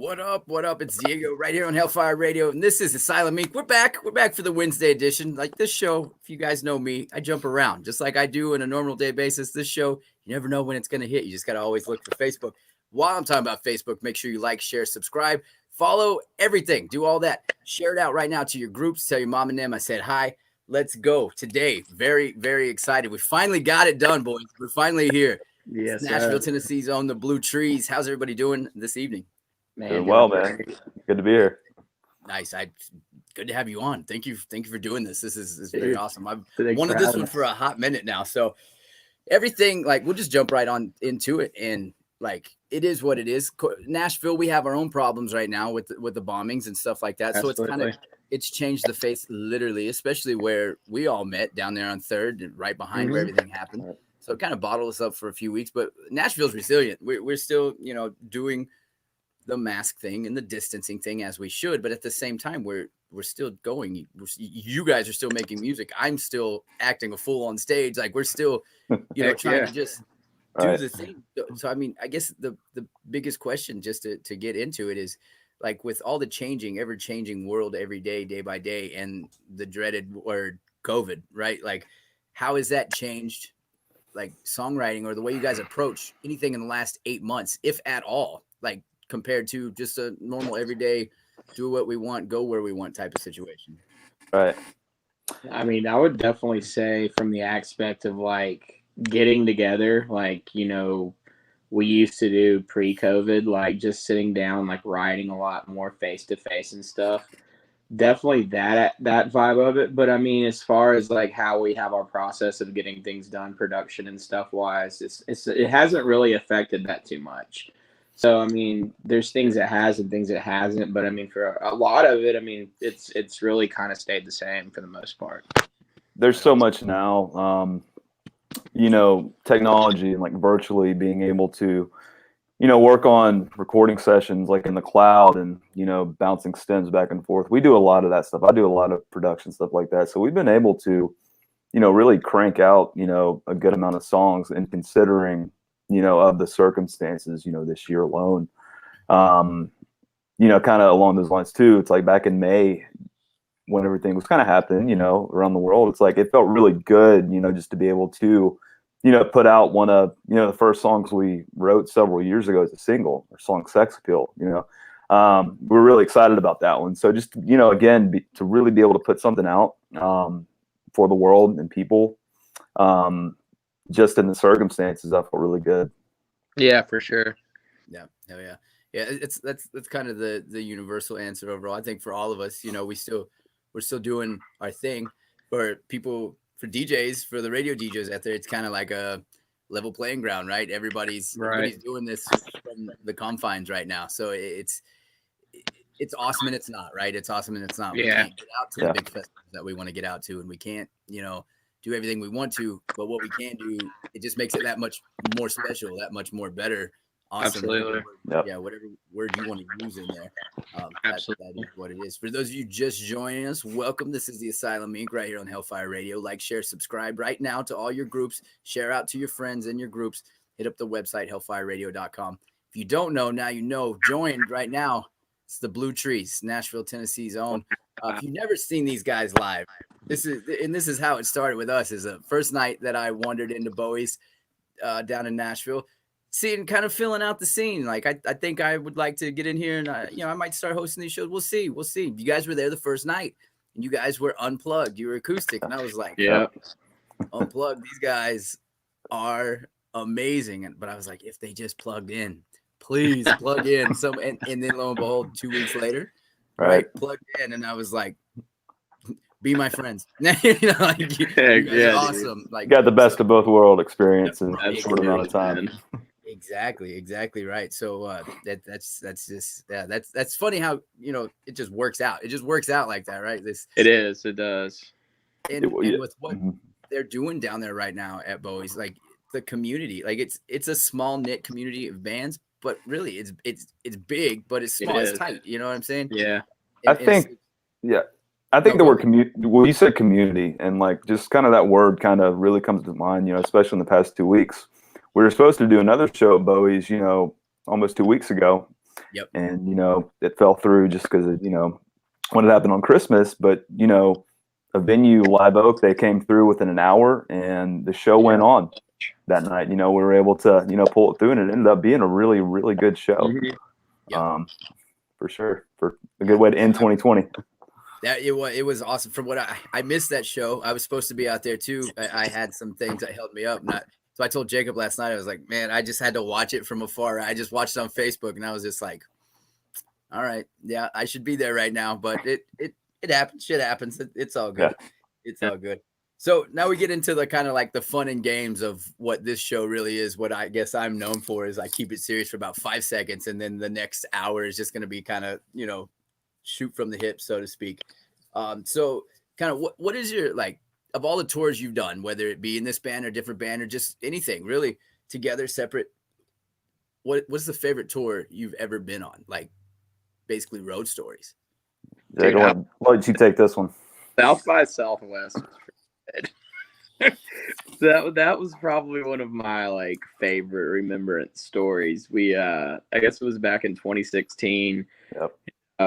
What up? What up? It's Diego right here on Hellfire Radio, and this is Asylum Inc. We're back. We're back for the Wednesday edition. Like this show, if you guys know me, I jump around just like I do on a normal day basis. This show, you never know when it's going to hit. You just got to always look for Facebook. While I'm talking about Facebook, make sure you like, share, subscribe, follow everything. Do all that. Share it out right now to your groups. Tell your mom and them I said hi. Let's go today. Very, very excited. We finally got it done, boys. We're finally here. Yes, Nashville, Tennessee's own the Blue Trees. How's everybody doing this evening? Man, Doing well, man. Good to be here. Nice. Good to have you on. Thank you for doing this. This is very awesome. I've Thanks wanted for this having one us. for a hot minute now. So everything, like, we'll just jump right on into it. And like, it is what it is. Nashville, we have our own problems right now with the bombings and stuff like that. So Absolutely. it's changed the face literally, especially where we all met down there on 3rd, and right behind where everything happened. Right. So it kind of bottled us up for a few weeks, but Nashville's resilient. We're still, doing the mask thing and the distancing thing as we should, but at the same time, we're still going. You guys are still making music. I'm still acting a fool on stage. Like we're still, trying to just do Right. the thing. So, I mean, I guess the biggest question just to get into it is like with all the ever changing world every day, day by day, and the dreaded word COVID, right? Like how has that changed like songwriting or the way you guys approach anything in the last 8 months, if at all, like compared to just a normal everyday do what we want, go where we want type of situation? Right. I mean, I would definitely say from the aspect of like getting together, like, we used to do pre-COVID, like just sitting down, like writing a lot more face to face and stuff. Definitely that vibe of it. But I mean, as far as like how we have our process of getting things done, production and stuff wise, it hasn't really affected that too much. So I mean, there's things that has and things that hasn't, but I mean, for a lot of it, I mean, it's really kind of stayed the same for the most part. There's so much now, technology and like virtually being able to, work on recording sessions like in the cloud and, bouncing stems back and forth. We do a lot of that stuff. I do a lot of production stuff like that. So we've been able to, really crank out, a good amount of songs and considering, of the circumstances, this year alone. Kind of along those lines too. It's like back in May when everything was kind of happening, around the world, it's like, it felt really good, just to be able to, put out one of, the first songs we wrote several years ago as a single, our song Sex Appeal, we're really excited about that one. So just, again, to really be able to put something out for the world and people, just in the circumstances, I felt really good. Yeah, for sure. Yeah. Hell yeah. Yeah. That's kind of the universal answer overall. I think for all of us, we're still doing our thing. For people, for DJs, for the radio DJs out there, it's kind of like a level playing ground, right? Everybody's doing this from the confines right now. So it's awesome and it's not, right? It's awesome and it's not. We can't get out to the big festivals that we want to get out to, and we can't, do everything we want to, but what we can do, it just makes it that much more special, that much more better. Awesome. Absolutely. Whatever word you want to use in there. Absolutely. That is what it is. For those of you just joining us, welcome. This is the Asylum Inc. right here on Hellfire Radio. Like, share, subscribe right now to all your groups. Share out to your friends and your groups. Hit up the website, hellfireradio.com. If you don't know, now you know. Join right now. It's the Blue Trees, Nashville, Tennessee's own. If you've never seen these guys live, this is how it started with us. Is the first night that I wandered into Bowie's down in Nashville, seeing, kind of filling out the scene. Like I think I would like to get in here and I might start hosting these shows. We'll see. You guys were there the first night and you guys were unplugged. You were acoustic, and I was like, unplugged. These guys are amazing. But I was like, if they just plugged in, please plug in. And then lo and behold, 2 weeks later, right, plugged in, and I was like, be my friends. You guys are awesome. Like, got the best of both world experience in a short amount of time. Exactly right. So that's funny how it just works out. It just works out like that, right? It does. And with what they're doing down there right now at Bowie's, like the community, like it's a small knit community of bands, but really it's big, but it's small, it's tight. You know what I'm saying? Yeah. I think the word community, well, you said community, and like just kind of that word kind of really comes to mind, especially in the past 2 weeks. We were supposed to do another show at Bowie's, almost 2 weeks ago. Yep. And, it fell through just because, when it happened on Christmas. But, a venue, Live Oak, they came through within an hour and the show went on that night. We were able to, pull it through, and it ended up being a really, really good show. Yep. For sure. For a good way to end 2020. That it was awesome. From what I missed that show. I was supposed to be out there too. I had some things that held me up. So I told Jacob last night, I was like, man, I just had to watch it from afar. I just watched it on Facebook and I was just like, all right, yeah, I should be there right now. But it happens. Shit happens. It's all good. Yeah. It's all good. So now we get into the kind of like the fun and games of what this show really is. What I guess I'm known for is I keep it serious for about 5 seconds. And then the next hour is just going to be kind of, shoot from the hip, so to speak. So kind of what is your, like, of all the tours you've done, whether it be in this band or different band or just anything really together, separate, what's the favorite tour you've ever been on? Like basically road stories. Jake, why don't you take this one? South by Southwest was pretty good. That was probably one of my like favorite remembrance stories. We I guess it was back in 2016. Yep.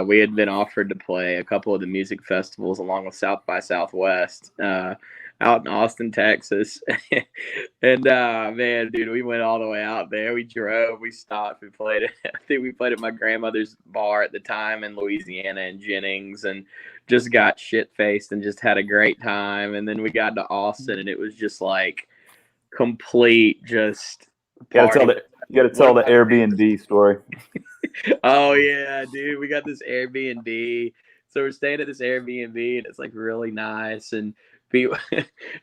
We had been offered to play a couple of the music festivals along with South by Southwest out in Austin, Texas. And man, dude, we went all the way out there. We drove, we stopped, we played it. I think we played at my grandmother's bar at the time in Louisiana in Jennings, and just got shit-faced and just had a great time. And then we got to Austin, and it was just like complete just party. You got to tell the Airbnb story. Oh yeah, dude, we got this Airbnb. So we're staying at this Airbnb, and it's like really nice. And people,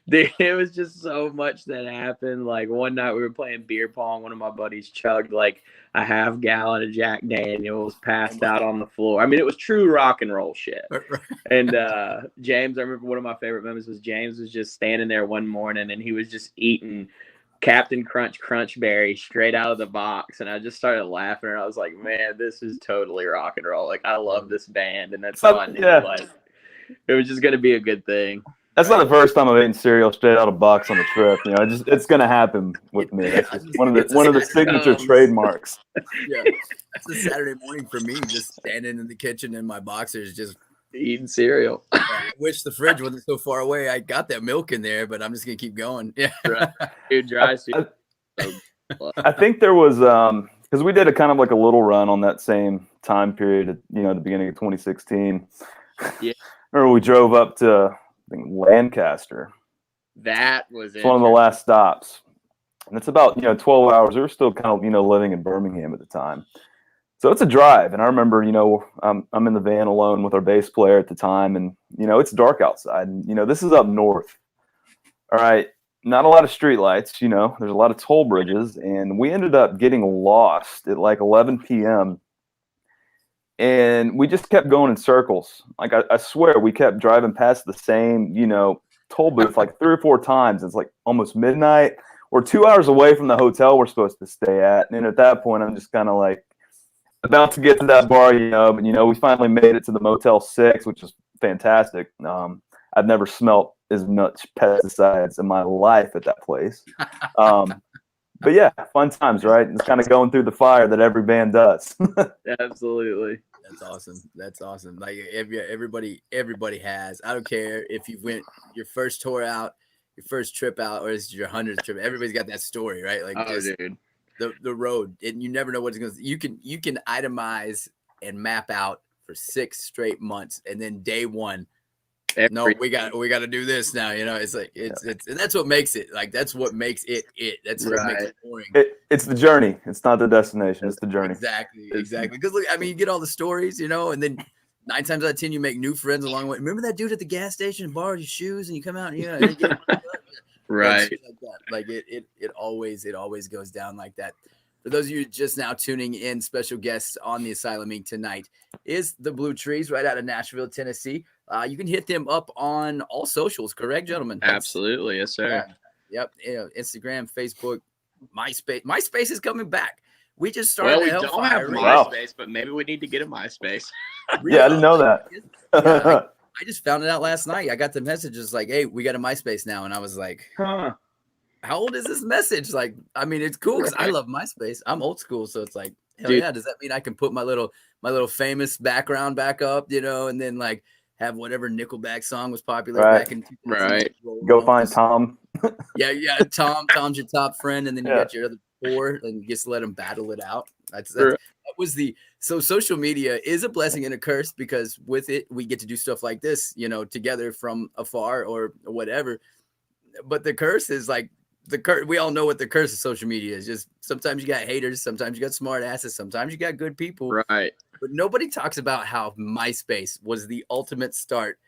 dude, it was just so much that happened. Like one night we were playing beer pong. One of my buddies chugged like a half gallon of Jack Daniels, passed out on the floor. I mean, it was true rock and roll shit. And James, I remember one of my favorite moments was James was just standing there one morning, and he was just eating Captain Crunch Berry straight out of the box, and I just started laughing, and I was like, man, this is totally rock and roll. Like, I love this band, and that's how I knew like it was just gonna be a good thing. That's not the first time I've eaten cereal straight out of a box on a trip. It's gonna happen with me. That's just one of the signature trademarks. Yeah, that's a Saturday morning for me, just standing in the kitchen in my boxers, just eating cereal. I wish the fridge wasn't so far away. I got that milk in there, but I'm just gonna keep going. Yeah, dude, dry I think there was because we did a kind of like a little run on that same time period at the beginning of 2016. Yeah, remember we drove up to I think Lancaster. That was one of the last stops, and it's about 12 hours. We were still kind of living in Birmingham at the time. So it's a drive, and I remember, I'm in the van alone with our bass player at the time, and it's dark outside, and this is up north. All right, not a lot of street lights, there's a lot of toll bridges, and we ended up getting lost at like 11 p.m. and we just kept going in circles. Like I swear, we kept driving past the same, toll booth like 3 or 4 times. It's like almost midnight. We're 2 hours away from the hotel we're supposed to stay at, and at that point, I'm just kind of like, about to get to that bar, but we finally made it to the Motel 6, which is fantastic. I've never smelt as much pesticides in my life at that place. But yeah, fun times, right? It's kind of going through the fire that every band does. Absolutely. That's awesome. Like everybody has. I don't care if you went your first tour out, your first trip out, or it's your 100th trip. Everybody's got that story, right? Like, dude. The road, and you never know what it's going to. You can itemize and map out for 6 straight months, and then day one, we got to do this now. It's like it's and that's what makes it like that's what makes it. That's what makes it boring. It's the journey. It's not the destination. It's the journey. Exactly. Because look, I mean, you get all the stories, and then 9 times out of 10 you make new friends along the way. Remember that dude at the gas station and borrowed your shoes, and you come out and right. Like that. Like it always goes down like that. For those of you just now tuning in, special guests on the Asylum Inc. tonight is the Blue Trees right out of Nashville, Tennessee. You can hit them up on all socials, correct, gentlemen? Absolutely, yes, sir. Yep. Instagram, Facebook, MySpace. MySpace is coming back. We just started. Well, we don't have MySpace, but maybe we need to get a MySpace. Yeah, I didn't know that. I just found it out last night. I got the messages like, hey, we got a MySpace now. And I was like, how old is this message? Like, I mean, it's cool because I love MySpace. I'm old school. So it's like, hell yeah. Does that mean I can put my little famous background back up, and then like have whatever Nickelback song was popular back in 2000? Right. Go find Tom. Yeah. Tom's your top friend, and then you got your other 4, and you just let them battle it out. That was so social media is a blessing and a curse, because with it we get to do stuff like this, together from afar or whatever. But the curse is like we all know what the curse of social media is. Just sometimes you got haters, sometimes you got smart asses, sometimes you got good people. Right. But nobody talks about how MySpace was the ultimate start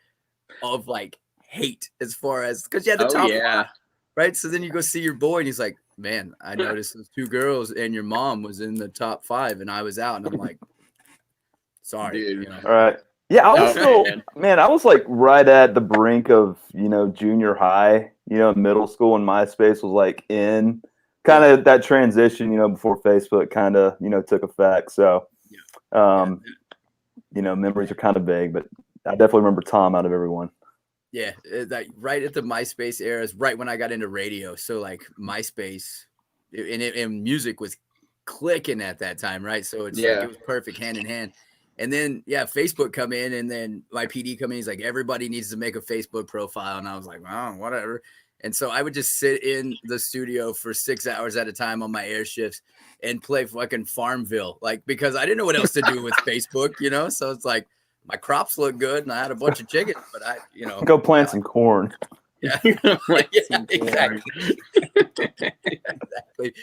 of like hate, as far as, because you had the top 5, right? So then you go see your boy and he's like, man, I noticed those 2 girls and your mom was in the top 5 and I was out. And I'm like, sorry. Dude. All right. Yeah, I was still, man, I was like right at the brink of, junior high, middle school, and MySpace was like in kind of that transition, before Facebook kind of, took effect. So, memories are kind of vague, but I definitely remember Tom out of everyone. Yeah, like right at the MySpace era is right when I got into radio. So like MySpace and music was clicking at that time, right? So it's like it was perfect hand in hand. And then Facebook come in, and then my PD come in. He's like, everybody needs to make a Facebook profile, and I was like, oh, whatever. And so I would just sit in the studio for 6 hours at a time on my air shifts and play fucking Farmville, like, because I didn't know what else to do with Facebook, So it's like, my crops look good and I had a bunch of chickens, but I, go plant some corn. Yeah, exactly. Exactly.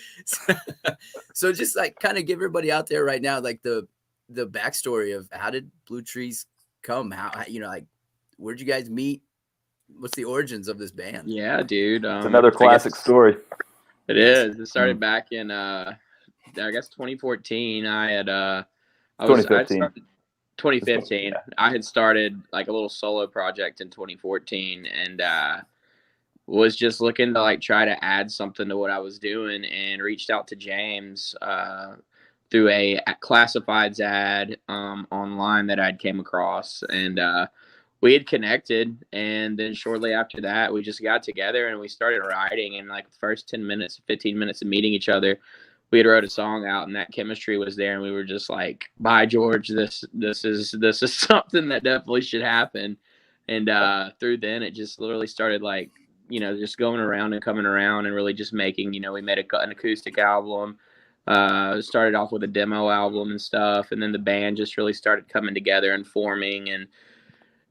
So just like kind of give everybody out there right now, like the backstory of how did Blue Trees come? How, like, where'd you guys meet? What's the origins of this band? Yeah, dude. It's another classic story. It is. It started back in, I guess 2014. I had, 2015. I had started like a little solo project in 2014, and was just looking to like try to add something to what I was doing, and reached out to James through a classifieds ad online that I'd came across, and we had connected. And then shortly after that, we just got together and we started writing. And like the first 10 minutes, 15 minutes of meeting each other, we had wrote a song out, and that chemistry was there, and we were just like, by George, this is something that definitely should happen. And through then, it just literally started like, just going around and coming around, and really just making, we made an acoustic album, started off with a demo album and stuff, and then the band just really started coming together and forming. And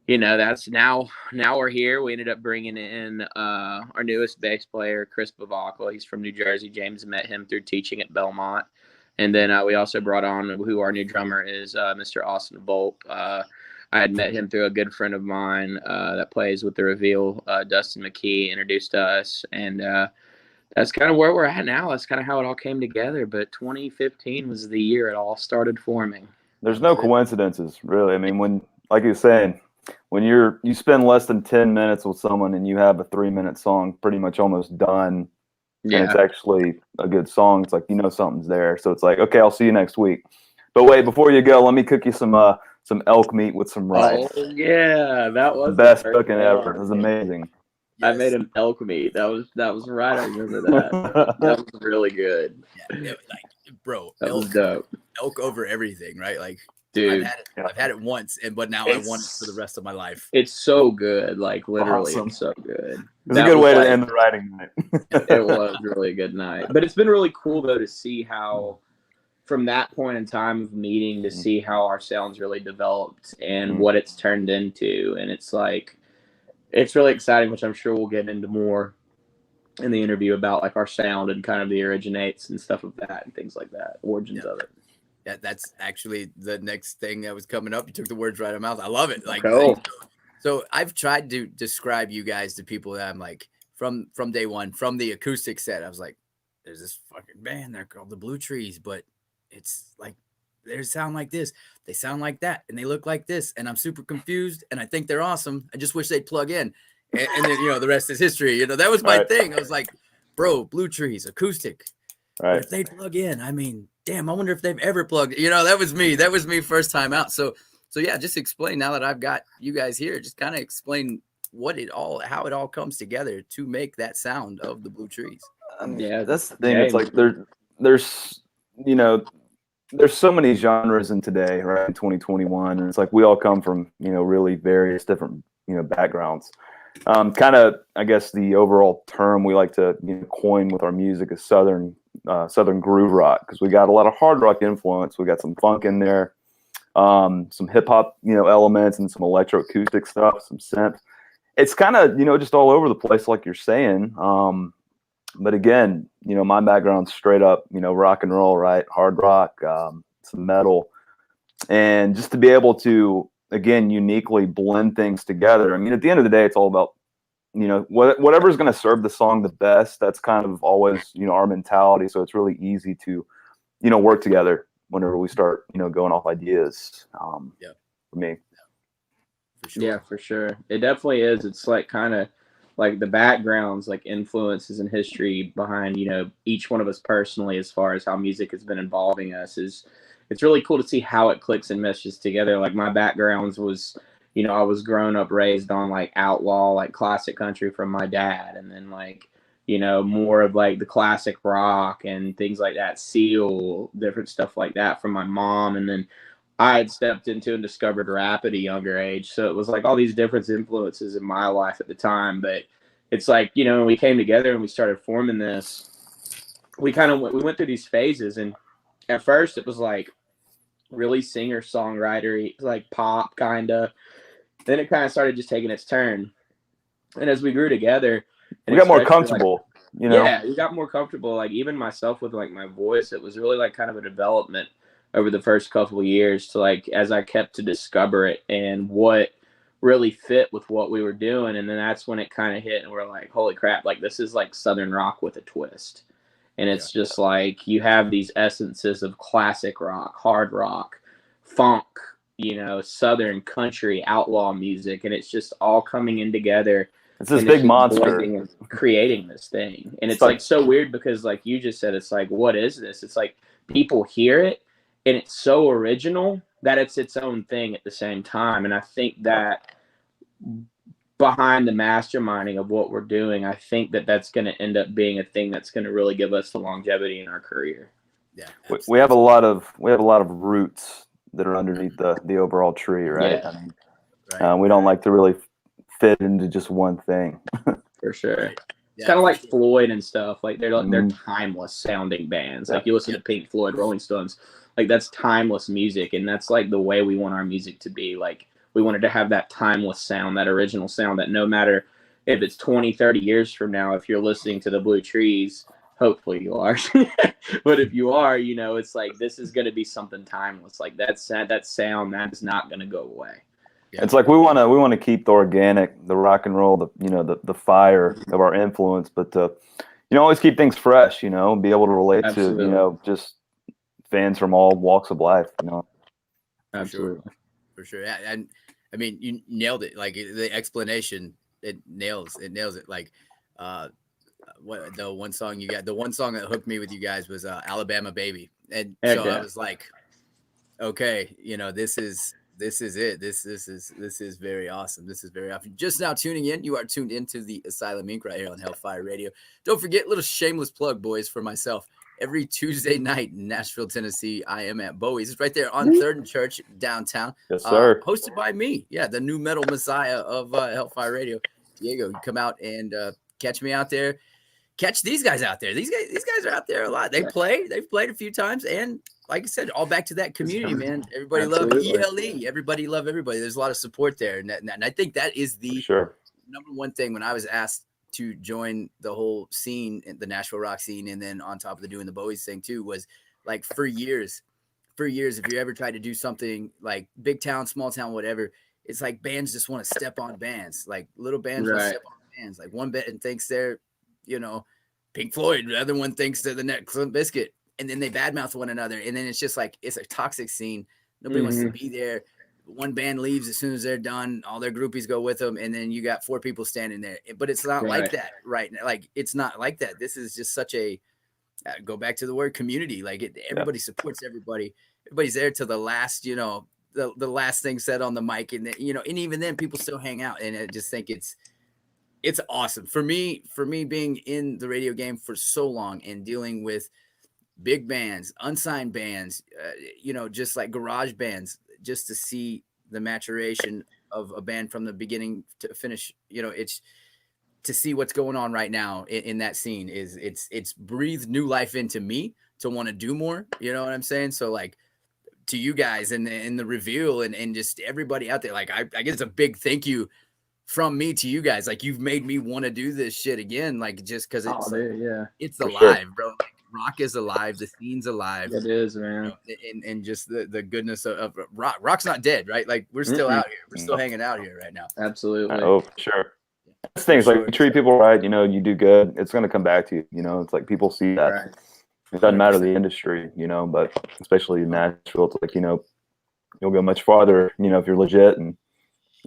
that's now we're here. We ended up bringing in our newest bass player, Chris Bavacqua. He's from New Jersey. James met him through teaching at Belmont. And then we also brought on who our new drummer is, Mr. Austin Volp. I had met him through a good friend of mine that plays with The Reveal, Dustin McKee, introduced us. And that's kind of where we're at now. That's kind of how it all came together. But 2015 was the year it all started forming. There's no coincidences, really. I mean, when, like you were saying, when you spend less than 10 minutes with someone and you have a 3-minute song pretty much almost done, and it's actually a good song, it's like, something's there. So it's like, okay, I'll see you next week. But wait, before you go, let me cook you some elk meat with some rice. Oh yeah, that was the best cooking ever. It was amazing. Yes. I made him elk meat. That was right. I remember that. That was really good. Yeah, like, bro, that was dope. Elk over everything, right? Like, dude, I've had it once, but now I want it for the rest of my life. It's so good, like literally, awesome. It's so good. It's a good way to end the writing night. It was really a good night, but it's been really cool though to see how, from that point in time of meeting, to see how our sounds really developed and what it's turned into, and it's like, it's really exciting, which I'm sure we'll get into more in the interview about like our sound and kind of the originates and stuff of that and things like that, origins of it. Yeah, that's actually the next thing that was coming up. You took the words right out of my mouth. I love it. Like, cool. So I've tried to describe you guys to people that I'm like, from day one, from the acoustic set, I was like, there's this fucking band, they're called the Blue Trees, but it's like, they sound like this, they sound like that, and they look like this, and I'm super confused, and I think they're awesome. I just wish they'd plug in. And then, the rest is history. That was my thing. I was like, bro, Blue Trees, acoustic. Right. But if they plug in, I mean, damn, I wonder if they've ever plugged. That was me. That was me first time out. So yeah, just explain, now that I've got you guys here, just kind of explain how it all comes together to make that sound of the Blue Trees. Yeah, that's the thing. It's like there's there's so many genres in today, right? In 2021, and it's like we all come from really various different backgrounds. Kind of, I guess the overall term we like to coin with our music is southern groove rock, because we got a lot of hard rock influence. We got some funk in there, some hip hop elements, and some electroacoustic stuff, some synth. It's kind of just all over the place, like you're saying. But again, my background's straight up rock and roll, right? Hard rock, some metal, and just to be able to again uniquely blend things together. I mean, at the end of the day, it's all about whatever's going to serve the song the best. That's kind of always our mentality. So it's really easy to work together whenever we start going off ideas. For me. For sure. Yeah, for sure. It definitely is. It's like kind of like the backgrounds, like influences and history behind, each one of us personally, as far as how music has been involving us, it's really cool to see how it clicks and meshes together. Like my backgrounds was, I was grown up, raised on like outlaw, like classic country from my dad. And then like, more of like the classic rock and things like that, Seal, different stuff like that from my mom. And then I had stepped into and discovered rap at a younger age. So it was like all these different influences in my life at the time. But it's like, when we came together and we started forming this, we went through these phases. And at first it was like really singer-songwriter, like pop kind of. Then it kind of started just taking its turn. And as we grew together, we got more comfortable, Yeah, we got more comfortable. Like even myself with like my voice, it was really like kind of a development over the first couple of years to like as I kept to discover it and what really fit with what we were doing. And then that's when it kind of hit and we're like, holy crap, like this is like Southern rock with a twist. And it's just like you have these essences of classic rock, hard rock, funk, Southern country, outlaw music, and it's just all coming in together. It's this big monster and creating this thing. And it's like so weird because like you just said, it's like, what is this? It's like people hear it and it's so original that it's its own thing at the same time. And I think that behind the masterminding of what we're doing, I think that that's going to end up being a thing that's going to really give us the longevity in our career. Yeah, we have a lot of roots that are underneath the overall tree, right? Yeah. I mean, we don't like to really fit into just one thing. For sure. Right. It's kind of like Floyd and stuff. Like they're timeless sounding bands. Like you listen to Pink Floyd, Rolling Stones, like that's timeless music, and that's like the way we want our music to be. Like we wanted to have that timeless sound, that original sound that no matter if it's 20, 30 years from now, if you're listening to the Blue Trees, hopefully you are, but if you are, it's like this is going to be something timeless. Like that sound that is not going to go away. Yeah. It's like we want to keep the organic, the rock and roll, the fire of our influence, but always keep things fresh. Be able to relate Absolutely. to just fans from all walks of life. Absolutely, for sure. Yeah, and I mean you nailed it. Like the explanation, it nails it. Like what the one song that hooked me with you guys was Alabama Baby, and so I was like, okay, this is it. This is very awesome. This is very awesome. Just now tuning in, you are tuned into the Asylum Inc. right here on Hellfire Radio. Don't forget, little shameless plug, boys, for myself. Every Tuesday night in Nashville, Tennessee, I am at Bowie's. It's right there on 3rd and Church downtown. Yes, sir. Hosted by me. Yeah, the new metal messiah of Hellfire Radio. Diego, you come out and catch me out there. Catch these guys out there. These guys are out there a lot. They've played a few times, and like I said, all back to that community, man. Everybody love ELE. Everybody love everybody. There's a lot of support there, and I think that is the number one thing. When I was asked to join the whole scene, the Nashville rock scene, and then on top of doing the Bowies thing too, was like for years, if you ever tried to do something like big town, small town, whatever, it's like bands just want to step on bands, like little bands want to step on bands. Like one band thinks they're, Pink Floyd, the other one thinks they're the next Limp Bizkit, and then they badmouth one another, and then it's just like it's a toxic scene. Nobody wants to be there. One band leaves as soon as they're done. All their groupies go with them, and then you got 4 people standing there. But it's not like that, right? Like it's not like that. This is just such a go back to the word community. Like everybody supports everybody. Everybody's there to the last, the last thing said on the mic, and and even then people still hang out, and I just think it's awesome for me being in the radio game for so long and dealing with big bands, unsigned bands, just like garage bands, just to see the maturation of a band from the beginning to finish. It's to see what's going on right now in that scene it's breathed new life into me to want to do more. You know what I'm saying? So like to you guys and the reveal and just everybody out there, like I guess it's a big thank you from me to you guys. Like you've made me want to do this shit again, like just because it's alive, bro. Like, rock is alive, the scene's alive. It is, man. And just the goodness of rock. Rock's not dead, right? Like we're still out here, we're still hanging out here right now. Absolutely. Oh, for sure. That's things like you treat people right, you do good, it's going to come back to you. It's like people see that. Right. It doesn't matter the industry, but especially in Nashville, it's like, you'll go much farther, if you're legit and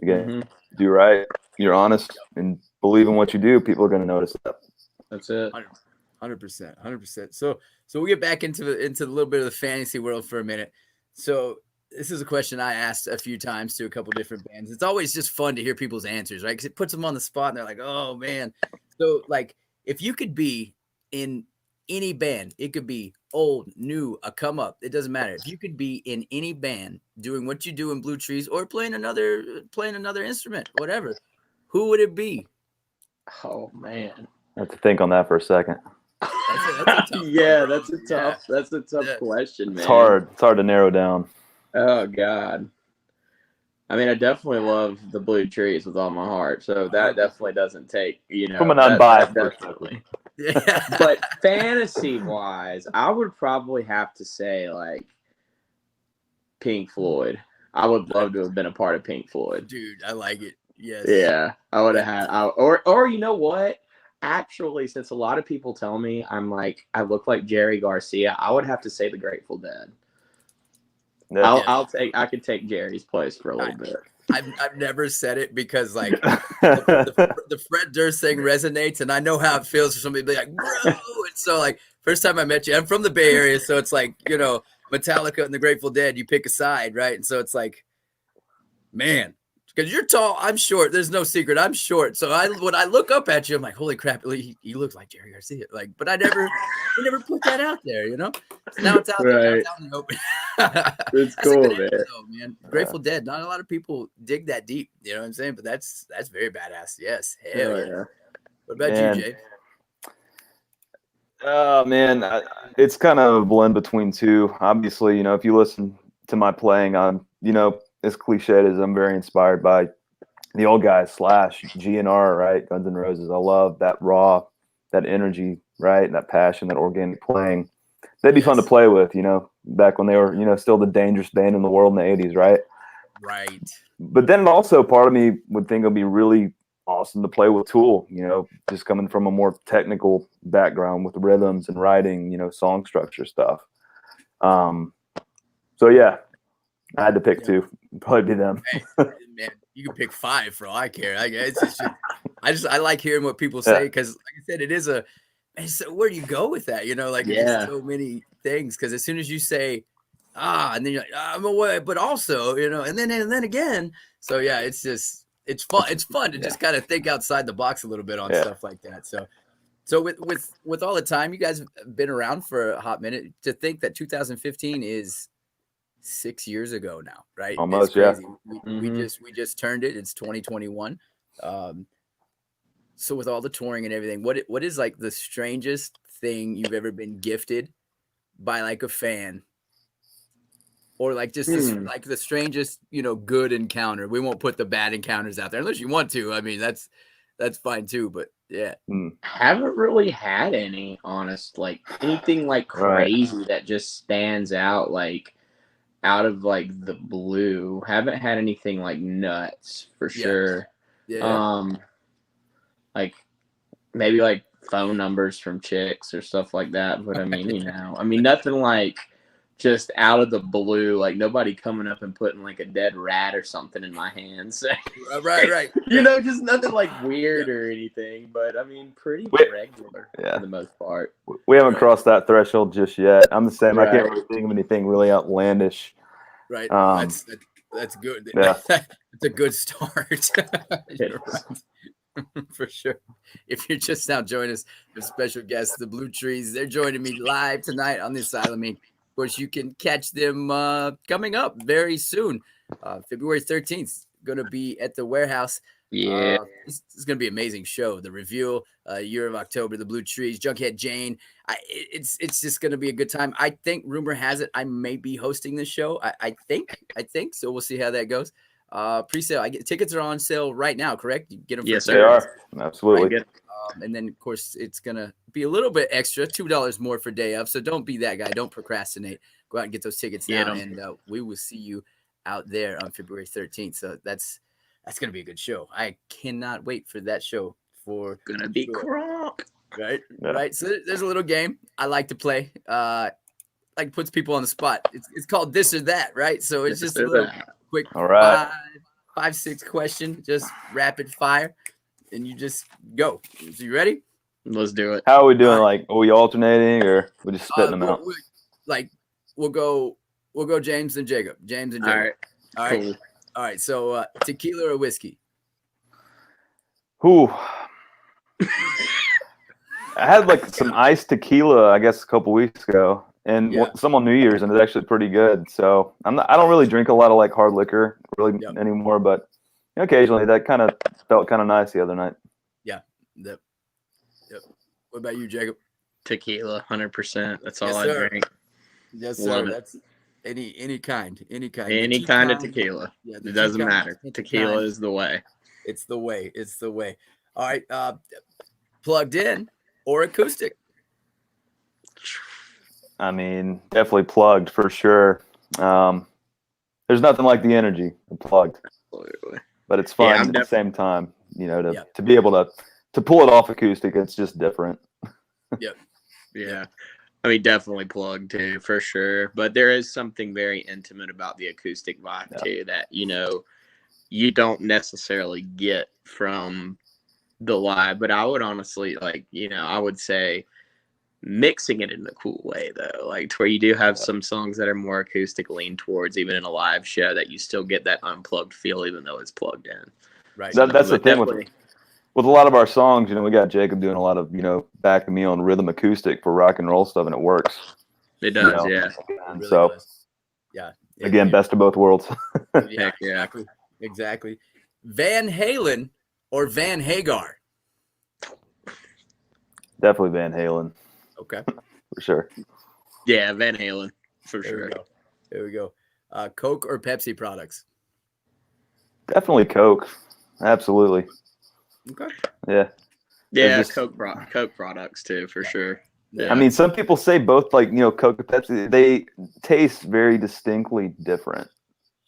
again, do right, you're honest and believe in what you do, people are going to notice that. That's it. 100%. So we'll get back into a little bit of the fantasy world for a minute. So this is a question I asked a few times to a couple different bands. It's always just fun to hear people's answers, right? Because it puts them on the spot and they're like, oh man. So like if you could be in any band, it could be old, new, a come up, it doesn't matter. If you could be in any band doing what you do in Blue Trees or playing another instrument, whatever, who would it be? Oh man, I have to think on that for a second. That's a tough question, man. It's hard to narrow down. Oh God. I mean, I definitely love the Blue Trees with all my heart. So that definitely doesn't take, from an unbiased definitely. But fantasy wise, I would probably have to say like Pink Floyd. I would love to have been a part of Pink Floyd. Dude, I like it. Yes. Yeah. I would have had or you know what? Actually, since a lot of people tell me I look like Jerry Garcia, I would have to say the Grateful Dead. I could take Jerry's place for a little bit. I've never said it because like the Fred Durst thing resonates, and I know how it feels for somebody to be like, bro. And so like first time I met you, I'm from the Bay Area, so it's like Metallica and the Grateful Dead, you pick a side, right? And so it's like, man, because you're tall, I'm short. There's no secret, I'm short. So when I look up at you, I'm like, holy crap, he looks like Jerry Garcia. Like, but I never put that out there, So now it's out there. Now it's out in the open. It's cool, man. Grateful Dead. Not a lot of people dig that deep. You know what I'm saying? But that's very badass. Yes, hell yeah. What about you, Jay? Oh man, it's kind of a blend between two. Obviously, if you listen to my playing, I'm, as cliched as I'm very inspired by the old guys / GNR, right? Guns N' Roses. I love that raw, that energy, right? That passion, that organic playing. They'd be fun to play with, back when they were, still the dangerous band in the world in the 80s, right? Right. But then also part of me would think it'd be really awesome to play with Tool, just coming from a more technical background with rhythms and writing, song structure stuff. So yeah, I had to pick two. Probably be them. Hey, man, you can pick 5 for all I care. I like hearing what people say because, like I said, it is a. So where do you go with that? It's so many things. Because as soon as you say, and then you're like, I'm away, but also, and then again. So yeah, it's fun. It's fun to just kind of think outside the box a little bit on stuff like that. So with all the time, you guys have been around for a hot minute. To think that 2015 is 6 years ago now, right? Almost, yeah. We just turned it. It's 2021. So with all the touring and everything, what is like the strangest thing you've ever been gifted by like a fan, or like just like the strangest good encounter? We won't put the bad encounters out there unless you want to. I mean that's fine too. But yeah, haven't really had any like anything like crazy that just stands out like out of like the blue. Haven't had anything like nuts for sure. Yeah. Like maybe like phone numbers from chicks or stuff like that. But I mean, nothing like just out of the blue, like nobody coming up and putting like a dead rat or something in my hands. Right. Just nothing like weird or anything, but I mean, pretty regular for the most part. We haven't crossed that threshold just yet. I'm the same. I can't really think of anything really outlandish. Right. That's good. Yeah. It's a good start. You're right. For sure. If you're just now joining us, we have special guests, the Blue Trees. They're joining me live tonight on the Asylum Inc. Of course, you can catch them coming up very soon. February 13th, going to be at the warehouse. Yeah. This is going to be an amazing show. The Reveal, Year of October, the Blue Trees, Jughead Jane. It's just going to be a good time. I think, rumor has it, I may be hosting this show. I think. So we'll see how that goes. Pre-sale. Tickets are on sale right now, correct? You get them for Yes, They are. Absolutely. right? And then, of course, it's going to be a little bit extra, $2 more for day of. So don't be that guy. Don't procrastinate. Go out and get those tickets now, and we will see you out there on February 13th. So that's going to be a good show. I cannot wait for that show. Gonna be crunk. Right? Yeah. Right. So there's a little game I like to play. Like puts people on the spot. It's called This or That, right? So it's just a little quick All right. 5-6 question, just rapid fire, and you just go. So you ready? Let's do it. How are we doing? Like, are we alternating or we just spitting them out? We'll go James and Jacob. James and Jacob. All right. Cool. All right. So tequila or whiskey? Whew. I had like some iced tequila, I guess, a couple weeks ago, and some on New Year's, and it's actually pretty good. So I don't really drink a lot of like hard liquor really anymore, but occasionally that kind of felt kind of nice the other night. Yeah. Yep. What about you, Jacob? Tequila, 100%. That's all Yes, I sir. drink. Yes, Love sir. it. That's any kind. Any kind of tequila. Yeah, It doesn't matter. Tequila is the way. It's the way. All right. Plugged in or acoustic? I mean, definitely plugged for sure. There's nothing like the energy of plugged, Absolutely. but it's fun at the same time. To be able to pull it off acoustic, it's just different. Yep. Yeah. I mean, definitely plugged too, for sure. But there is something very intimate about the acoustic vibe too that, you don't necessarily get from the live. But I would honestly I would say mixing it in a cool way though, like to where you do have some songs that are more acoustic lean towards, even in a live show, that you still get that unplugged feel, even though it's plugged in. Right. That's the thing with a lot of our songs. We got Jacob doing a lot of backing me on rhythm acoustic for rock and roll stuff, and it works. It does, yeah. It really so does. Yeah. Again, best of both worlds. Yeah, exactly. Van Halen or Van Hagar? Definitely Van Halen. Okay. For sure. Yeah, Van Halen. For There sure. There we go. Coke or Pepsi products? Definitely Coke. Absolutely. Okay. Yeah. Yeah, Coke products too, for sure. Yeah. I mean, some people say both, like, Coke and Pepsi, they taste very distinctly different.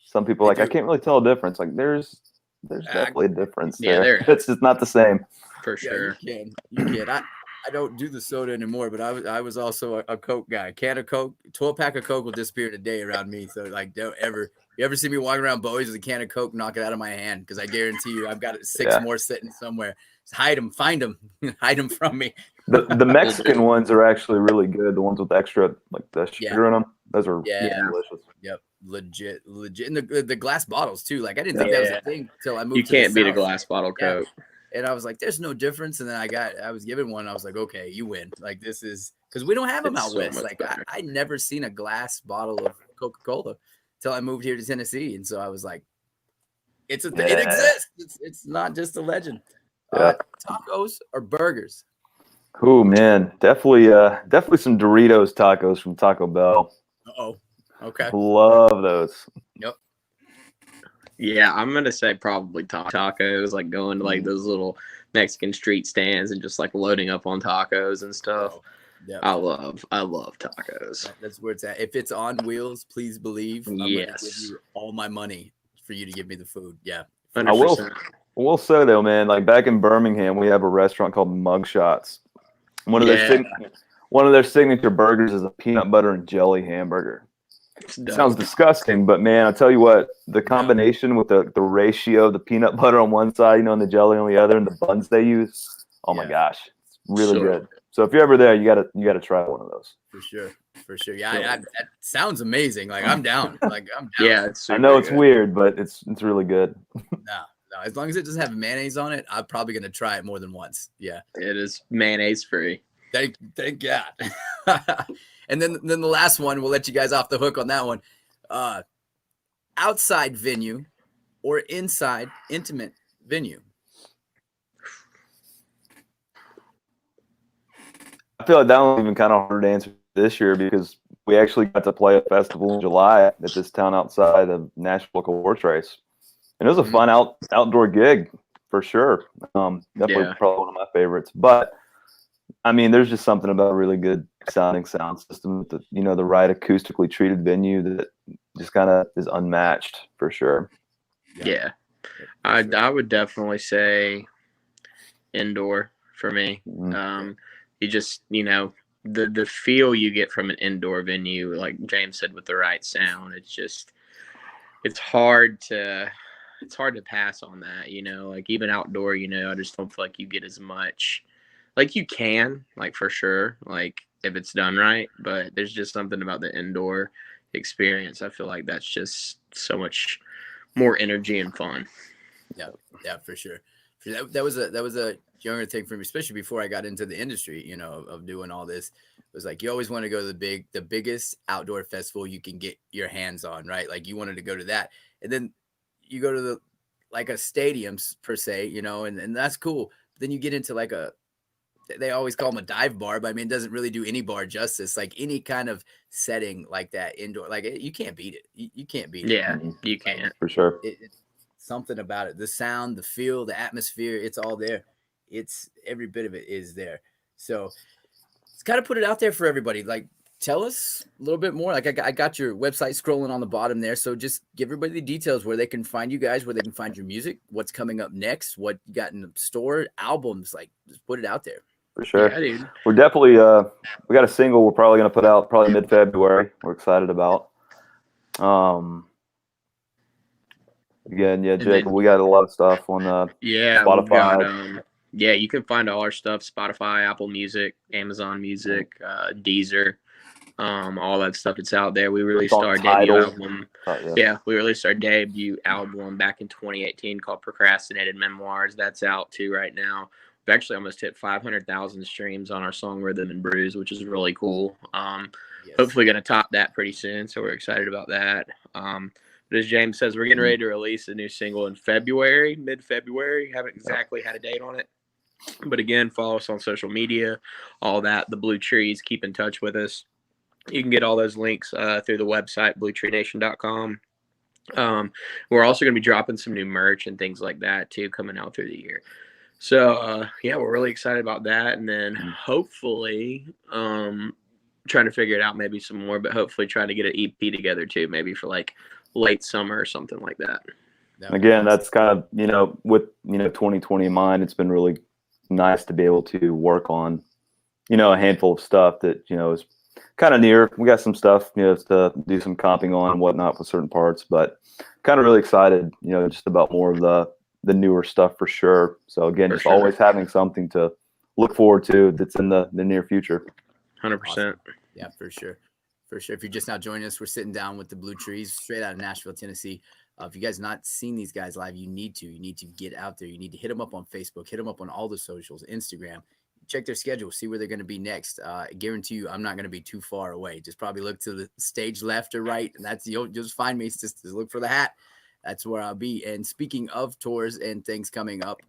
Some people I can't really tell a difference. Like, there's definitely a difference there. It's just not the same. For sure. You can. I don't do the soda anymore, but I was also a Coke guy. Can of Coke, 12-pack of Coke will disappear in a day around me. So you ever see me walking around Bowie's with a can of Coke, knock it out of my hand, because I guarantee you I've got 6 more sitting somewhere. Just hide them, find them, hide them from me. The Mexican ones are actually really good. The ones with extra the sugar in them, those are delicious. Yep, legit. And the glass bottles too. Like I didn't think that was a thing until I moved. You can't beat a glass bottle Coke. And I was like, "There's no difference." And then I was given one. I was like, "Okay, you win." Like this is because we don't have them out west. Like I never seen a glass bottle of Coca-Cola till I moved here to Tennessee, and so I was like, "It exists. It's not just a legend." Tacos or burgers? Oh man, definitely some Doritos tacos from Taco Bell. Okay. Love those. Yep. Yeah, I'm gonna say probably tacos, like going to like those little Mexican street stands and just like loading up on tacos and stuff. Yeah, I love tacos. That's where it's at. If it's on wheels, please believe I'm gonna give you all my money for you to give me the food. Yeah, 100%. I will say though, man, like back in Birmingham, we have a restaurant called Mugshots. One of their signature burgers is a peanut butter and jelly hamburger. Sounds disgusting, but man, I'll tell you what, the combination with the ratio, the peanut butter on one side, and the jelly on the other, and the buns they use, my gosh, it's really good. So if you're ever there, you gotta try one of those. For sure. Yeah, that sounds amazing. Like I'm down. Yeah, I know it's weird, but it's really good. No, As long as it doesn't have mayonnaise on it, I'm probably gonna try it more than once. Yeah. It is mayonnaise free. Thank God. And then the last one, we'll let you guys off the hook on that one. Outside venue or inside intimate venue? I feel like that one's even kind of hard to answer this year because we actually got to play a festival in July at this town outside of Nashville horse race, and it was a fun outdoor gig for sure. Definitely probably one of my favorites. But I mean, there's just something about a really good sounding sound system, with the right acoustically treated venue that just kind of is unmatched for sure. Yeah. I would definitely say indoor for me. You just, the feel you get from an indoor venue, like James said, with the right sound, it's hard to pass on that, like even outdoor, I just don't feel like you get as much, like you can, like for sure, like if it's done right, but there's just something about the indoor experience. I feel like that's just so much more energy and fun. Yeah, for sure. That was a younger thing for me, especially before I got into the industry, of doing all this. It was like you always want to go to the biggest outdoor festival you can get your hands on, right? Like you wanted to go to that, and then you go to like a stadiums per se, and that's cool. But then you get into like they always call them a dive bar, but I mean, it doesn't really do any bar justice. Like any kind of setting like that indoor, like you can't beat it. You can't beat it. Yeah, you can't. For sure. It's something about it. The sound, the feel, the atmosphere, it's all there. It's every bit of it is there. So it's kind of put it out there for everybody. Like, tell us a little bit more. Like I got your website scrolling on the bottom there. So just give everybody the details where they can find you guys, where they can find your music, what's coming up next, what you got in the store, albums, like just put it out there. For sure. Yeah, dude. We're definitely we got a single we're probably going to put out probably mid-February. We're excited about. Again, Jacob, we got a lot of stuff on Spotify. You can find all our stuff: Spotify, Apple Music, Amazon Music, Deezer, all that stuff. It's out there. We released our debut album. We released our debut album back in 2018 called Procrastinated Memoirs. That's out too right now. We've actually almost hit 500,000 streams on our song Rhythm and Bruise, which is really cool. Hopefully going to top that pretty soon, so we're excited about that. But as James says, we're getting ready to release a new single in February, mid-February. Haven't exactly had a date on it. But again, follow us on social media, all that, the Blue Trees. Keep in touch with us. You can get all those links through the website, bluetreenation.com. We're also going to be dropping some new merch and things like that, too, coming out through the year. So, we're really excited about that. And then hopefully trying to figure it out, maybe some more, but hopefully trying to get an EP together, too, maybe for like late summer or something like that. Again, that's kind of, with 2020 in mind, it's been really nice to be able to work on, a handful of stuff that, is kind of near. We got some stuff, to do some comping on and whatnot with certain parts, but kind of really excited, just about more of the newer stuff for sure. So again, always having something to look forward to that's in the near future. 100%. Awesome. Yeah, for sure. For sure. If you're just now joining us, we're sitting down with the Blue Trees straight out of Nashville, Tennessee. If you guys not seen these guys live, you need to get out there. You need to hit them up on Facebook, hit them up on all the socials, Instagram, check their schedule, see where they're going to be next. I guarantee you, I'm not going to be too far away. Just probably look to the stage left or right. And you'll just find me. Just look for the hat. That's where I'll be. And speaking of tours and things coming up,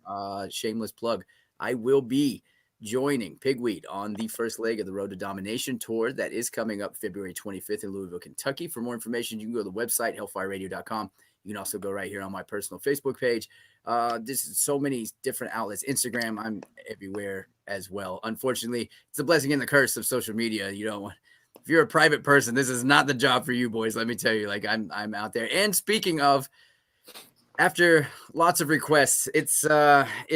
shameless plug, I will be joining Pigweed on the first leg of the Road to Domination tour that is coming up February 25th in Louisville, Kentucky. For more information, you can go to the website, hellfireradio.com. You can also go right here on my personal Facebook page. There's so many different outlets. Instagram, I'm everywhere as well. Unfortunately, it's a blessing and the curse of social media. If you're a private person, this is not the job for you, boys. Let me tell you, like I'm out there. And speaking of, after lots of requests, it's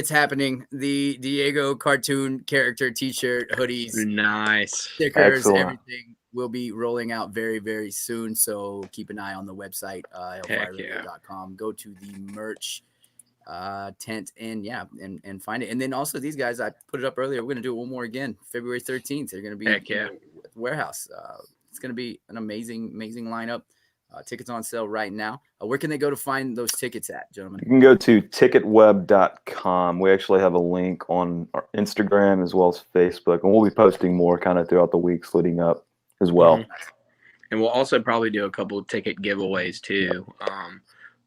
happening. The Diego cartoon character T-shirt, hoodies, nice stickers, Excellent. Everything will be rolling out very, very soon. So keep an eye on the website, hellfireradio.com. Go to the merch tent and find it. And then also these guys, I put it up earlier. We're gonna do it one more again, February 13th. They're gonna be at the warehouse. It's gonna be an amazing lineup. Tickets on sale right now. Where can they go to find those tickets at, gentlemen? You can go to ticketweb.com. We actually have a link on our Instagram as well as Facebook, and we'll be posting more kind of throughout the weeks leading up as well. Mm-hmm. And we'll also probably do a couple of ticket giveaways too.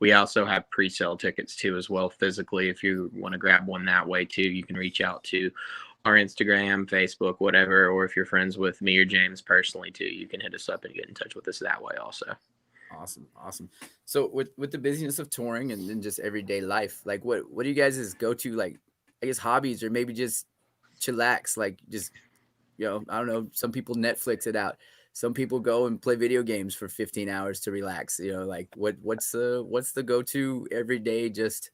We also have pre-sale tickets too as well physically. If you want to grab one that way too, you can reach out to our Instagram, Facebook, whatever, or if you're friends with me or James personally too, you can hit us up and get in touch with us that way also. Awesome. So with the busyness of touring and then just everyday life, like what do you guys' go to, like, I guess hobbies, or maybe just chillax, like just, I don't know, some people Netflix it out. Some people go and play video games for 15 hours to relax. Like what's the go-to every day? Just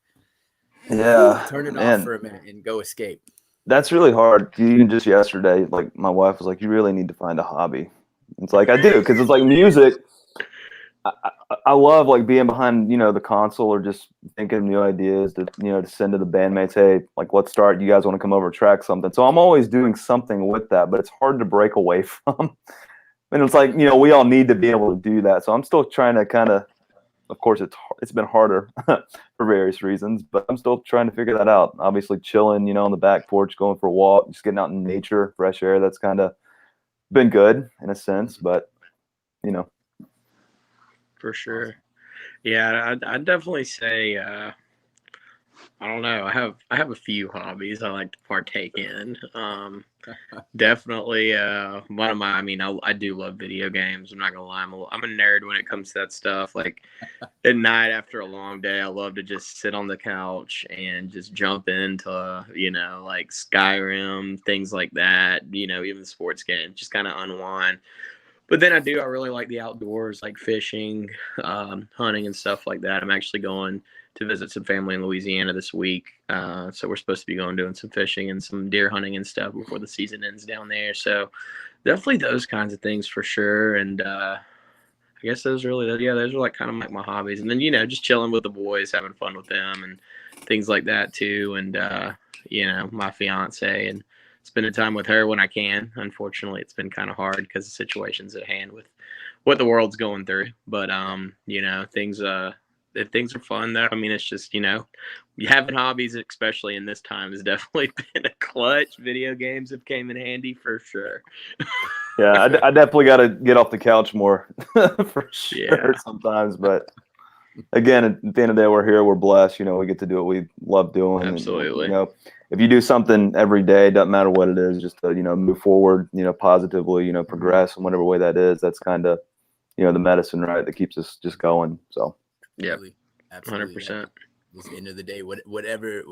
turn it off for a minute and go escape. That's really hard. Even just yesterday, like my wife was like, "You really need to find a hobby." It's like I do, because it's like music. I love like being behind the console or just thinking of new ideas to to send to the bandmates. Hey, like let's start. You guys want to come over and track something? So I'm always doing something with that, but it's hard to break away from. And it's like, we all need to be able to do that. So I'm still trying to kind of course, it's been harder for various reasons, but I'm still trying to figure that out. Obviously chilling, on the back porch, going for a walk, just getting out in nature, fresh air. That's kind of been good in a sense, but For sure. Yeah, I'd definitely say, I don't know. I have a few hobbies I like to partake in. Definitely one of my. I do love video games. I'm not gonna lie. I'm a nerd when it comes to that stuff. Like at night after a long day, I love to just sit on the couch and just jump into like Skyrim, things like that. Even sports games, just kind of unwind. But then I really like the outdoors, like fishing, hunting, and stuff like that. I'm actually going to visit some family in Louisiana this week. So we're supposed to be doing some fishing and some deer hunting and stuff before the season ends down there. So definitely those kinds of things for sure. And I guess those are like kind of like my hobbies. And then, just chilling with the boys, having fun with them and things like that too. And, my fiance and spending time with her when I can. Unfortunately, it's been kind of hard because the situation's at hand with what the world's going through. But, things, if things are fun though, it's just, having hobbies, especially in this time, has definitely been a clutch. Video games have came in handy for sure. Yeah, I definitely got to get off the couch more for sure sometimes. But again, at the end of the day, we're here, we're blessed. We get to do what we love doing. Absolutely. And, if you do something every day, doesn't matter what it is, just to, move forward, positively, progress in whatever way that is. That's kind of, the medicine, right, that keeps us just going. So. Yeah, absolutely. 100%. At the end of the day, whatever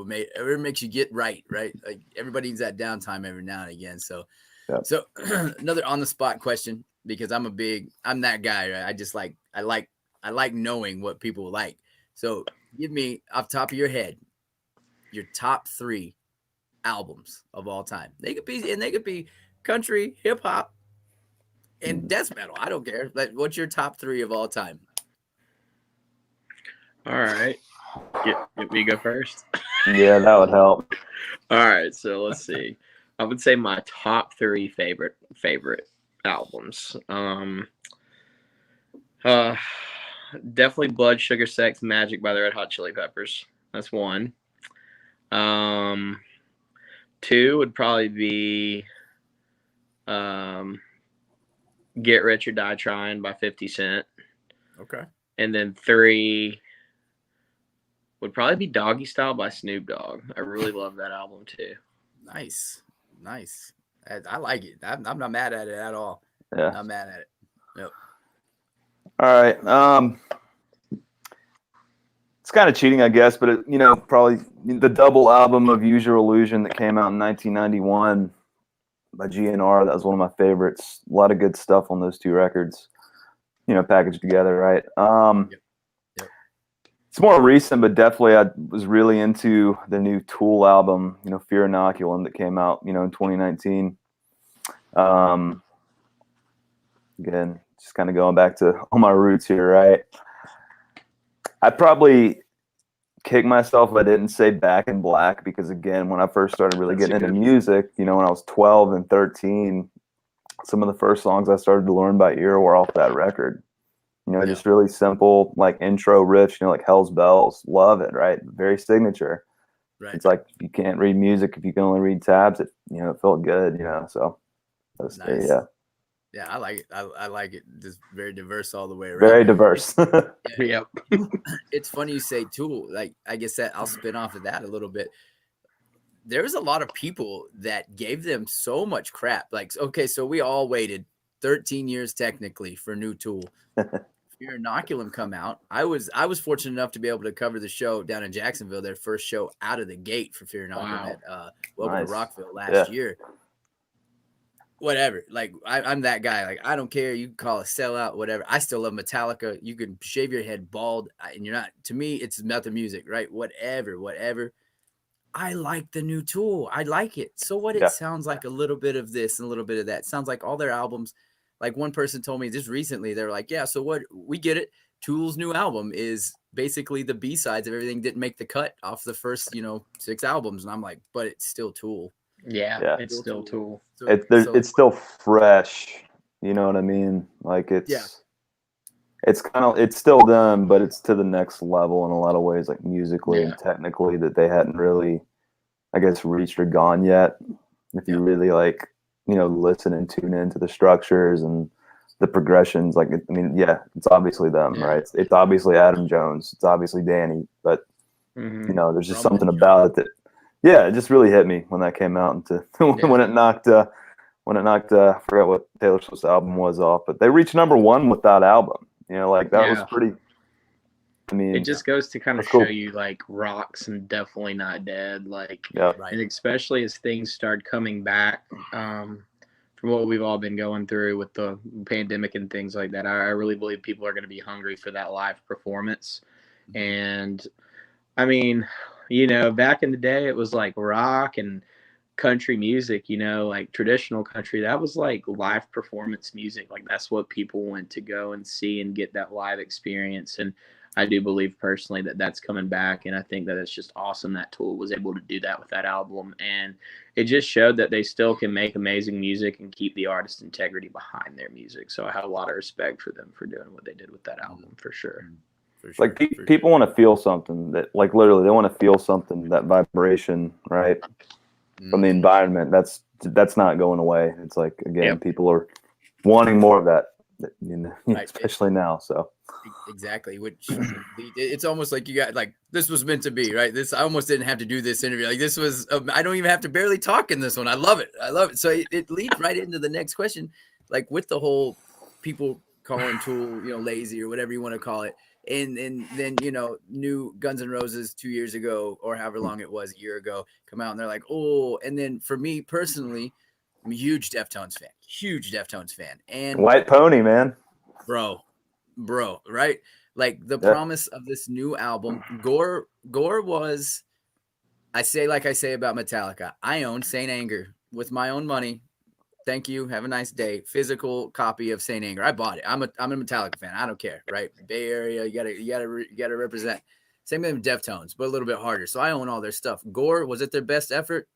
makes you get right. Like everybody needs that downtime every now and again. So, So another on the spot question, because I'm that guy. Right? I like knowing what people like. So give me off the top of your head your top 3 albums of all time. They could be country, hip hop, and death metal. I don't care. Like, what's your top 3 of all time? All right. Get me go first. Yeah, that would help. All right, so let's see. I would say my top 3 favorite albums. Definitely Blood, Sugar, Sex, Magic by the Red Hot Chili Peppers. That's 1. 2 would probably be Get Rich or Die Trying by 50 Cent. Okay. And then 3 would probably be Doggy Style by Snoop Dogg. I really love that album too. Nice. I like it. I'm not mad at it at all. Yeah. Not mad at it. Yep. All right. It's kind of cheating, I guess, but probably the double album of Use Your Illusion that came out in 1991 by GNR. That was one of my favorites. A lot of good stuff on those 2 records, packaged together, right? Yep. It's more recent, but definitely I was really into the new Tool album, Fear Inoculum, that came out, in 2019. Again, just kind of going back to all my roots here, right? I'd probably kick myself if I didn't say Back in Black, because again, when I first started really getting into music, when I was 12 and 13, some of the first songs I started to learn by ear were off that record. You know, just really simple, like intro riffs, you know, like Hell's Bells. Love it, right? Very signature. Right. It's like you can't read music if you can only read tabs. It, you know, it felt good, you know. So that's Nice. yeah. Yeah, I like it. I like it. Just very diverse all the way around. Very diverse. Yep. It's funny you say Tool. Like, I guess that I'll spin off of that a little bit. There's a lot of people that gave them so much crap. Like, okay, so we all waited 13 years technically for new Tool. Fear Inoculum come out. I was fortunate enough to be able to cover the show down in Jacksonville, their first show out of the gate for Fear Inoculum at Welcome to Rockville last year. Whatever. Like, I'm that guy. Like, I don't care. You can call a sellout, whatever. I still love Metallica. You can shave your head bald, and you're not. To me, it's about the music, right? Whatever. I like the new Tool. I like it. So what? It sounds like a little bit of this and a little bit of that. It sounds like all their albums. Like, one person told me just recently, they're like, yeah, so what? We get it. Tool's new album is basically the B-sides of everything didn't make the cut off the first, 6 albums. And I'm like, but it's still Tool. Yeah. It's still Tool. It's still fresh. You know what I mean? Like it's still them, but it's to the next level in a lot of ways, like musically and technically, that they hadn't really, I guess, reached or gone yet. If you really listen and tune into the structures and the progressions, it's obviously them, right? It's obviously Adam Jones, it's obviously Danny, but there's just something about it that, it just really hit me when that came out, and when it knocked, I forgot what Taylor Swift's album was off, but they reached #1 with that album. That was pretty. I mean, it just goes to kind of show you, like, rock's and definitely not dead. Like, and especially as things start coming back, from what we've all been going through with the pandemic and things like that, I really believe people are going to be hungry for that live performance. And I mean, back in the day, it was like rock and country music, like traditional country. That was like live performance music. Like, that's what people went to go and see and get that live experience. And I do believe personally that that's coming back. And I think that it's just awesome that Tool was able to do that with that album. And it just showed that they still can make amazing music and keep the artist integrity behind their music. So I have a lot of respect for them for doing what they did with that album, for sure. Like, people want to feel something that, like, literally they want to feel something, that vibration, right? From the environment. That's not going away. It's like, again, people are wanting more of that, especially now. So exactly, which it's almost like you got, like, this was meant to be, right? I almost didn't have to do this interview. Like, this was I don't even have to barely talk in this one. I love it. So it leads right into the next question, like, with the whole people calling Tool lazy or whatever you want to call it, and then new Guns N' Roses 2 years ago, or however long it was, a year ago, come out and they're like, oh. And then for me personally, I'm a huge Deftones fan, and White Pony, man, bro, right? Like, the promise of this new album, Gore was, I say about Metallica, I own Saint Anger with my own money. Thank you. Have a nice day. Physical copy of Saint Anger. I bought it. I'm a Metallica fan. I don't care, right? Bay Area, you gotta represent. Same thing with Deftones, but a little bit harder. So I own all their stuff. Gore, was it their best effort?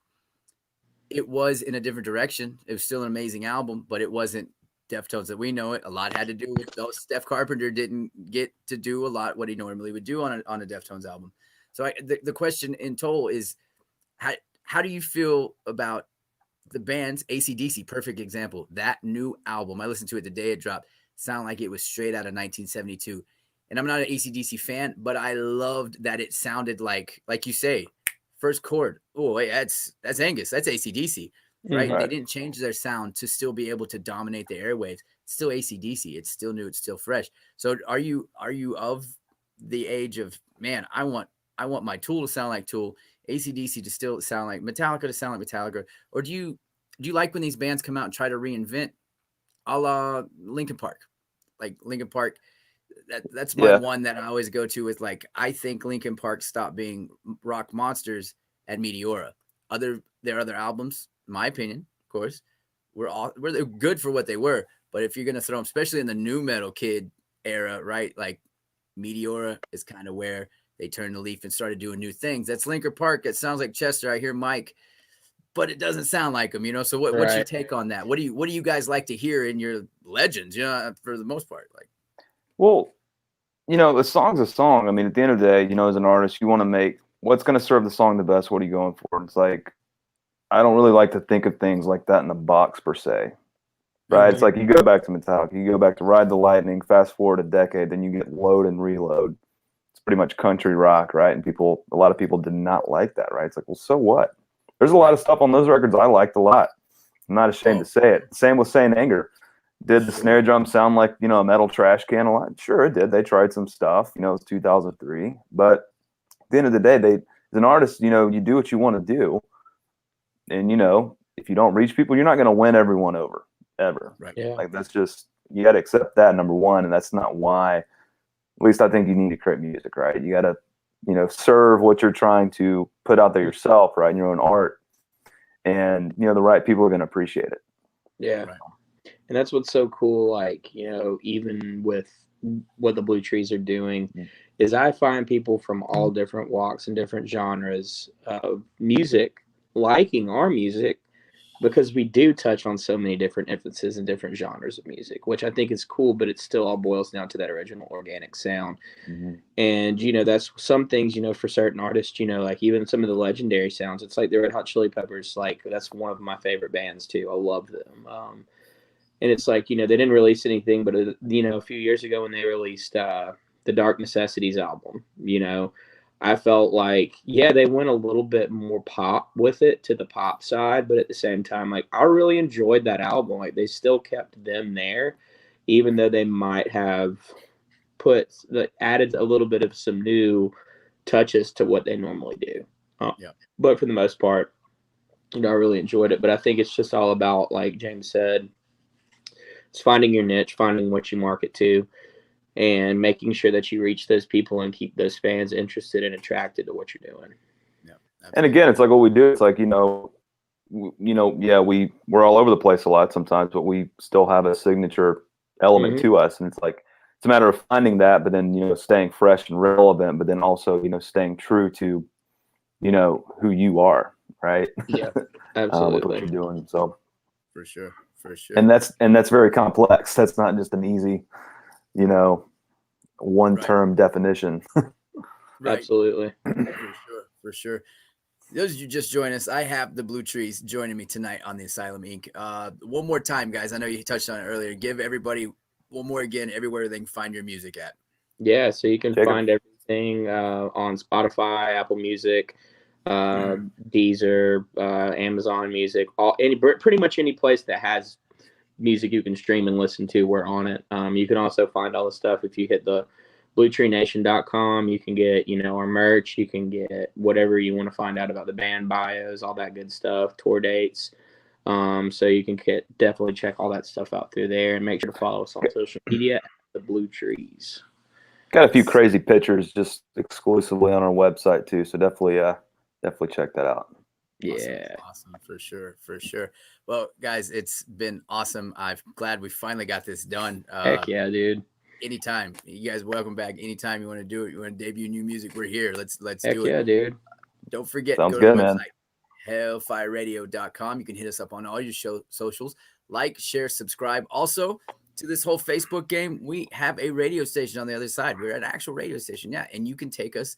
It was, in a different direction. It was still an amazing album, but it wasn't Deftones that we know it. A lot had to do with those. Steph Carpenter didn't get to do a lot what he normally would do on a Deftones album. So the question in total is, how do you feel about the band's AC/DC? Perfect example. That new album, I listened to it the day it dropped, sounded like it was straight out of 1972. And I'm not an AC/DC fan, but I loved that it sounded like you say, first chord. Oh, wait, that's Angus. That's AC/DC, right? Right. They didn't change their sound to still be able to dominate the airwaves. It's still AC/DC. It's still new. It's still fresh. So are you of the age of, man, I want my Tool to sound like Tool, AC/DC to still sound like Metallica, to sound like Metallica? Or do you like when these bands come out and try to reinvent, a la Linkin Park? Like, Linkin Park, that's my one that I always go to with, like, I think Linkin Park stopped being rock monsters at Meteora. Their other albums, in my opinion, of course, were good for what they were. But if you're gonna throw them, especially in the new metal kid era, right? Like, Meteora is kind of where they turned the leaf and started doing new things. That's Linkin Park. It sounds like Chester. I hear Mike, but it doesn't sound like him, So what's your take on that? What do you guys like to hear in your legends, for the most part? Like, Well, the song's a song. I mean, at the end of the day, as an artist, you want to make what's going to serve the song the best. What are you going for? It's like, I don't really like to think of things like that in a box per se, right? Mm-hmm. It's like you go back to Metallica, you go back to Ride the Lightning, fast forward a decade, then you get Load and Reload. It's pretty much country rock, right? And a lot of people did not like that, right? It's like, well, so what? There's a lot of stuff on those records I liked a lot. I'm not ashamed to say it. Same with Saint Anger. Did the snare drum sound like, a metal trash can a lot? Sure, it did. They tried some stuff. It was 2003. But at the end of the day, as an artist, you do what you want to do. And, if you don't reach people, you're not going to win everyone over, ever. Right. Yeah. Like, that's just, you got to accept that, number one. And that's not why, at least I think you need to create music, right? You got to, serve what you're trying to put out there yourself, right? In your own art. And, the right people are going to appreciate it. Yeah. Right. And that's what's so cool, like, even with what the Blue Trees are doing, is I find people from all different walks and different genres of music liking our music, because we do touch on so many different influences and different genres of music, which I think is cool, but it still all boils down to that original organic sound. Mm-hmm. And, that's some things, for certain artists, like even some of the legendary sounds, it's like the Red Hot Chili Peppers, like that's one of my favorite bands too. I love them. And it's like, they didn't release anything, but, a few years ago when they released the Dark Necessities album, I felt like, they went a little bit more pop with it, to the pop side. But at the same time, like, I really enjoyed that album. Like, they still kept them there, even though they might have added a little bit of some new touches to what they normally do. But for the most part, I really enjoyed it. But I think it's just all about, like James said, it's finding your niche, finding what you market to, and making sure that you reach those people and keep those fans interested and attracted to what you're doing. Yeah. And again, it's like what we do. It's like, we're all over the place a lot sometimes, but we still have a signature element to us. And it's like, it's a matter of finding that, but then, staying fresh and relevant, but then also, staying true to, who you are. Right. Yeah, absolutely. With what you're doing. So For sure. And that's very complex. That's not just an easy, one term definition. Right. Absolutely. For sure. Those of you just joined us, I have the Blue Trees joining me tonight on the Asylum Inc. One more time, guys. I know you touched on it earlier. Give everybody one more again, everywhere they can find your music at. Yeah, so you can find everything on Spotify, Apple Music, Deezer, Amazon Music, pretty much any place that has music you can stream and listen to, we're on it. You can also find all the stuff if you hit the bluetreenation.com. You can get our merch, you can get whatever you want to find out about the band bios, all that good stuff, tour dates. So you can definitely check all that stuff out through there, and make sure to follow us on social media at the Blue Trees. Got a few crazy pictures just exclusively on our website too, so definitely check that out. Yeah. Awesome. For sure. Well, guys, it's been awesome. I'm glad we finally got this done. Heck yeah, dude. Anytime. You guys welcome back. Anytime you want to do it, you want to debut new music, we're here. Let's Heck do it. yeah, dude. Don't forget, Sounds go good, to the man. website, hellfireradio.com. You can hit us up on all your socials. Like, share, subscribe. Also, to this whole Facebook game, we have a radio station on the other side. We're an actual radio station, and you can take us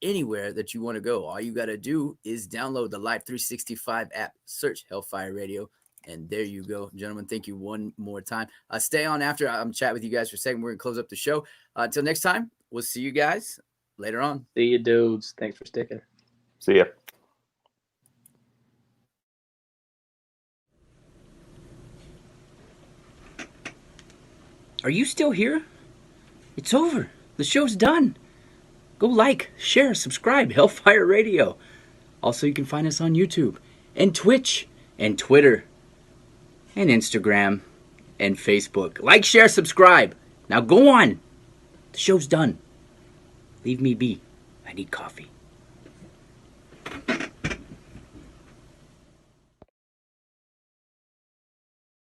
anywhere that you want to go. All you got to do is download the Live 365 app, search Hellfire Radio, and there you go. Gentlemen, thank you one more time. Stay on after I'm chat with you guys for a second. We're going to close up the show. Until next time, we'll see you guys later on. See you, dudes. Thanks for sticking. See ya. Are you still here? It's over. The show's done. Go like, share, subscribe, Hellfire Radio. Also, you can find us on YouTube and Twitch and Twitter and Instagram and Facebook. Like, share, subscribe. Now go on. The show's done. Leave me be. I need coffee.